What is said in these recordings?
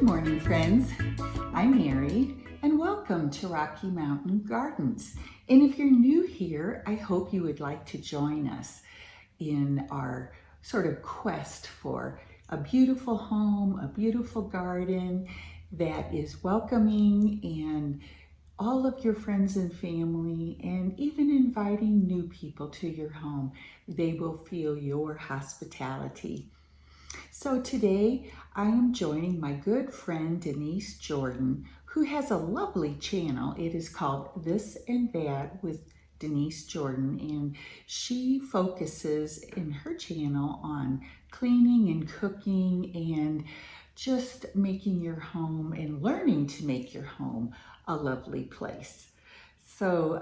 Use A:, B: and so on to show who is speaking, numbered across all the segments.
A: morning, friends. I'm Mary, and welcome to Rocky Mountain Gardens. And if you're new here, I hope you would like to join us in our sort of quest for a beautiful home, a beautiful garden that is welcoming, and all of your friends and family, and even inviting new people to your home. They will feel your hospitality. So today I am joining my good friend Denise Jordan, who has a lovely channel. It is called This and That with Denise Jordan, and she focuses in her channel on cleaning and cooking and just making your home and learning to make your home a lovely place. So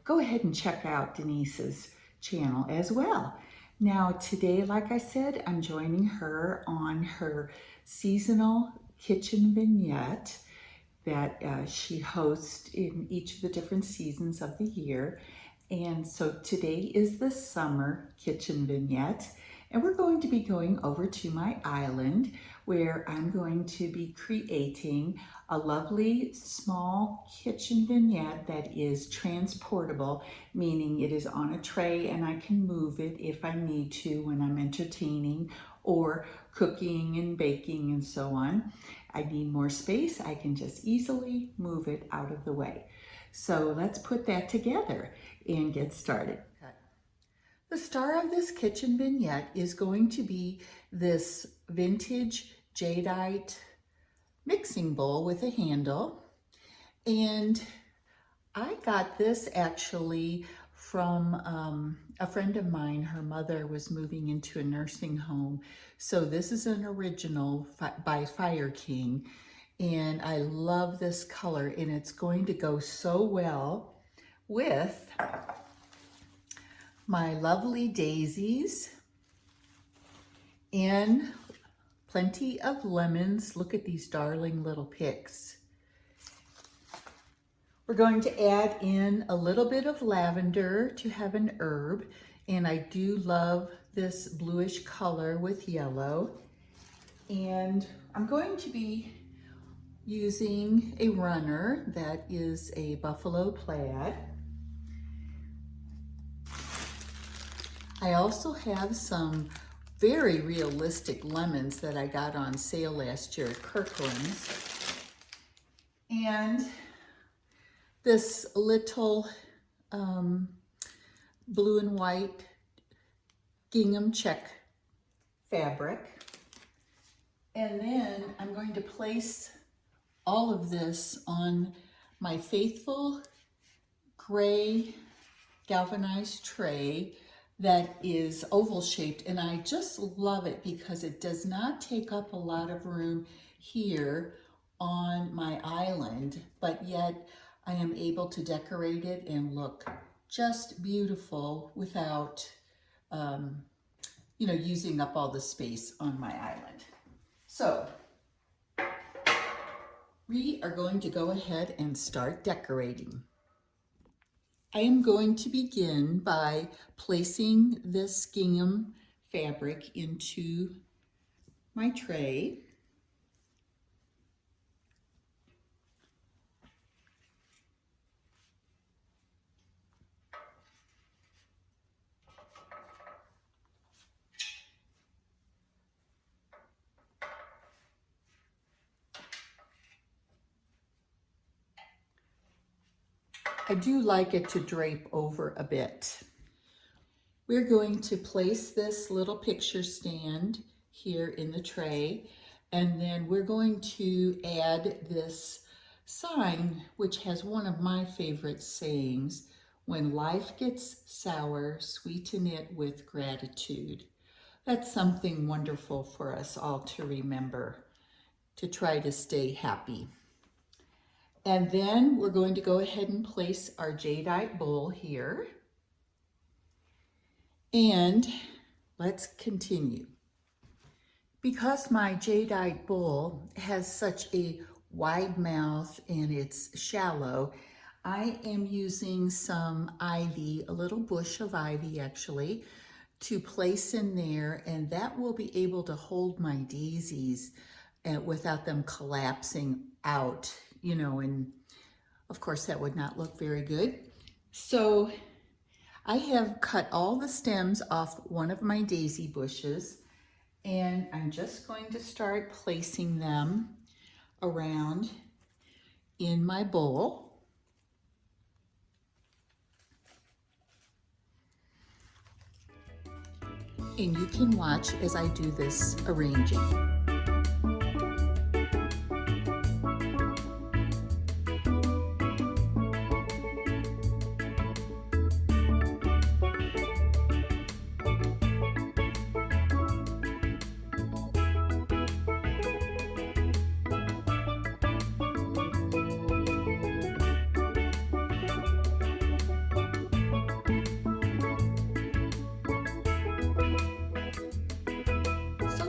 A: go ahead and check out Denise's channel as well. Now today, like I said, I'm joining her on her seasonal kitchen vignette that she hosts in each of the different seasons of the year. And so today is the summer kitchen vignette, and we're going to be going over to my island where I'm going to be creating a lovely small kitchen vignette that is transportable, meaning it is on a tray and I can move it if I need to when I'm entertaining or cooking and baking and so on. I need more space, I can just easily move it out of the way. So let's put that together and get started. The star of this kitchen vignette is going to be this vintage jadeite mixing bowl with a handle. And I got this actually from a friend of mine. Her mother was moving into a nursing home. So this is an original by Fire King. And I love this color, and it's going to go so well with my lovely daisies and plenty of lemons. Look at these darling little picks. We're going to add in a little bit of lavender to have an herb, and I do love this bluish color with yellow. And I'm going to be using a runner that is a buffalo plaid. I also have some very realistic lemons that I got on sale last year at Kirkland's. And this little blue and white gingham check fabric. And then I'm going to place all of this on my faithful gray galvanized tray that is oval shaped, and I just love it because it does not take up a lot of room here on my island, but yet I am able to decorate it and look just beautiful without using up all the space on my island. So we are going to go ahead and start decorating. I am going to begin by placing this gingham fabric into my tray. I do like it to drape over a bit. We're going to place this little picture stand here in the tray, and then we're going to add this sign, which has one of my favorite sayings: when life gets sour, sweeten it with gratitude. That's something wonderful for us all to remember, to try to stay happy. And then we're going to go ahead and place our jadeite bowl here. And let's continue. Because my jadeite bowl has such a wide mouth and it's shallow, I am using some ivy, a little bush of ivy actually, to place in there, and that will be able to hold my daisies without them collapsing out, you know, and of course that would not look very good. So I have cut all the stems off one of my daisy bushes, and I'm just going to start placing them around in my bowl. And you can watch as I do this arranging.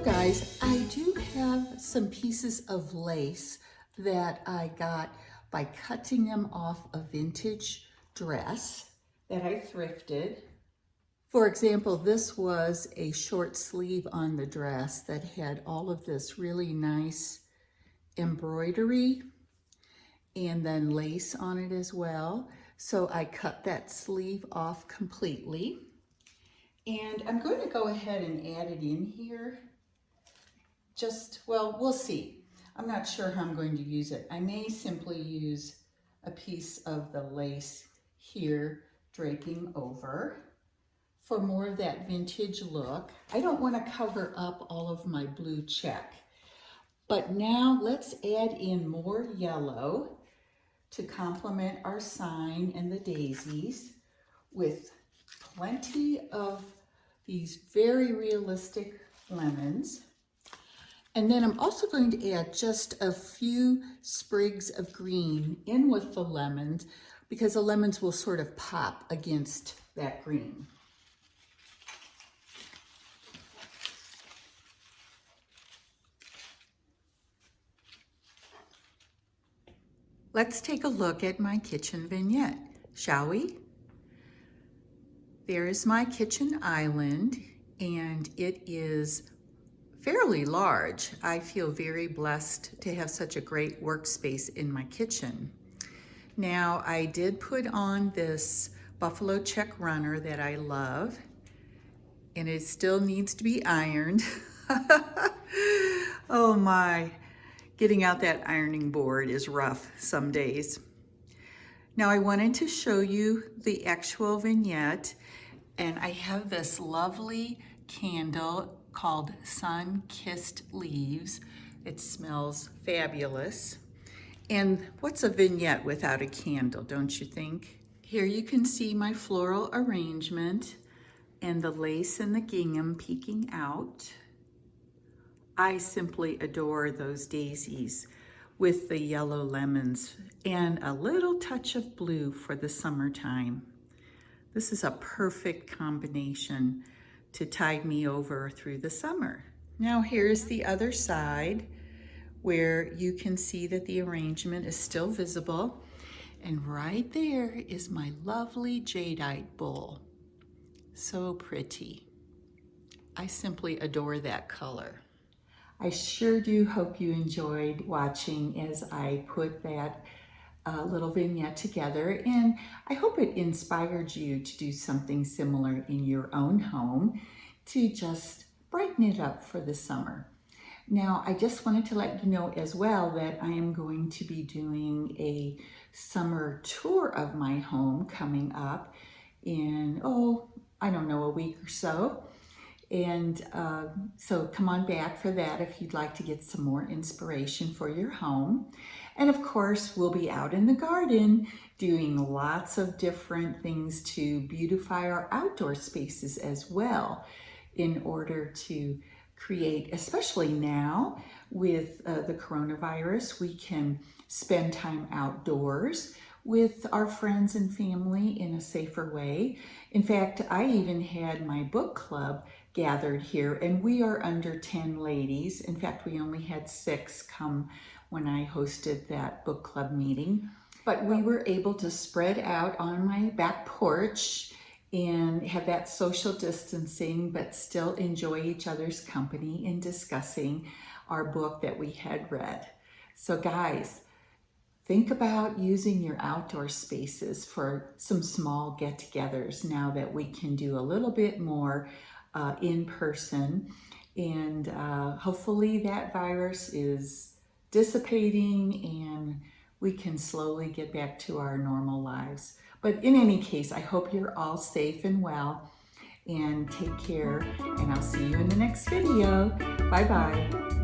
A: Guys, I do have some pieces of lace that I got by cutting them off a vintage dress that I thrifted. For example, this was a short sleeve on the dress that had all of this really nice embroidery and then lace on it as well. So I cut that sleeve off completely. And I'm going to go ahead and add it in here. Well, we'll see. I'm not sure how I'm going to use it. I may simply use a piece of the lace here draping over for more of that vintage look. I don't want to cover up all of my blue check. But now let's add in more yellow to complement our sign and the daisies with plenty of these very realistic lemons. And then I'm also going to add just a few sprigs of green in with the lemons because the lemons will sort of pop against that green. Let's take a look at my kitchen vignette, shall we? There's my kitchen island, and it is fairly large. I feel very blessed to have such a great workspace in my kitchen. Now, I did put on this buffalo check runner that I love, and it still needs to be ironed. Oh my, getting out that ironing board is rough some days. Now, I wanted to show you the actual vignette, and I have this lovely candle called Sun-Kissed Leaves. It smells fabulous. And what's a vignette without a candle, don't you think? Here you can see my floral arrangement and the lace and the gingham peeking out. I simply adore those daisies with the yellow lemons and a little touch of blue for the summertime. This is a perfect combination to tide me over through the summer. Now here's the other side where you can see that the arrangement is still visible. And right there is my lovely jadeite bowl. So pretty. I simply adore that color. I sure do hope you enjoyed watching as I put that little vignette together, and I hope it inspired you to do something similar in your own home to just brighten it up for the summer. Now, I just wanted to let you know as well that I am going to be doing a summer tour of my home coming up in, I don't know, a week or so. And so come on back for that if you'd like to get some more inspiration for your home. And of course, we'll be out in the garden doing lots of different things to beautify our outdoor spaces as well in order to create, especially now with the coronavirus, we can spend time outdoors with our friends and family in a safer way. In fact, I even had my book club gathered here, and we are under 10 ladies. In fact, we only had 6 come when I hosted that book club meeting. But we were able to spread out on my back porch and have that social distancing, but still enjoy each other's company and discussing our book that we had read. So guys, think about using your outdoor spaces for some small get-togethers now that we can do a little bit more in person. And hopefully that virus is dissipating and we can slowly get back to our normal lives. But in any case, I hope you're all safe and well, and take care, and I'll see you in the next video. Bye-bye.